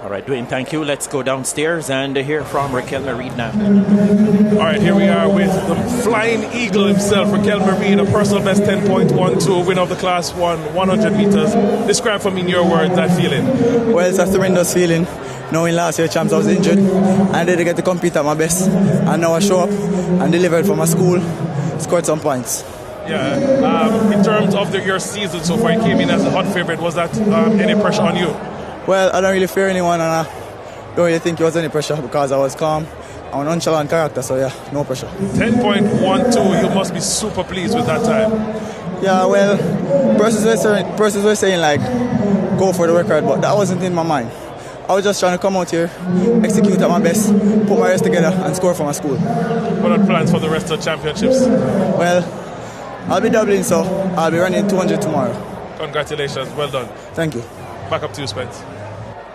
All right, Dwayne, thank you. Let's go downstairs and hear from RIQUELME REID now. All right, here we are with the flying eagle himself, RIQUELME REID, a personal best 10.12, winner of the Class 1 100 meters. Describe for me in your words that feeling. Well, it's a tremendous feeling. Knowing last year champs I was injured and I didn't get to compete at my best. And now I show up and delivered for my school, scored some points. Yeah, in terms of your season so far, you came in as a hot favorite. Was that any pressure on you? Well, I don't really fear anyone and I don't really think it was any pressure because I was calm. I'm an nonchalant character, so yeah, no pressure. 10.12, you must be super pleased with that time. Yeah, well, persons were saying like, go for the record, but that wasn't in my mind. I was just trying to come out here, execute at my best, put my rest together and score for my school. What are plans for the rest of the championships? Well, I'll be doubling, so I'll be running 200 tomorrow. Congratulations, well done. Thank you. Back up to you, Spence.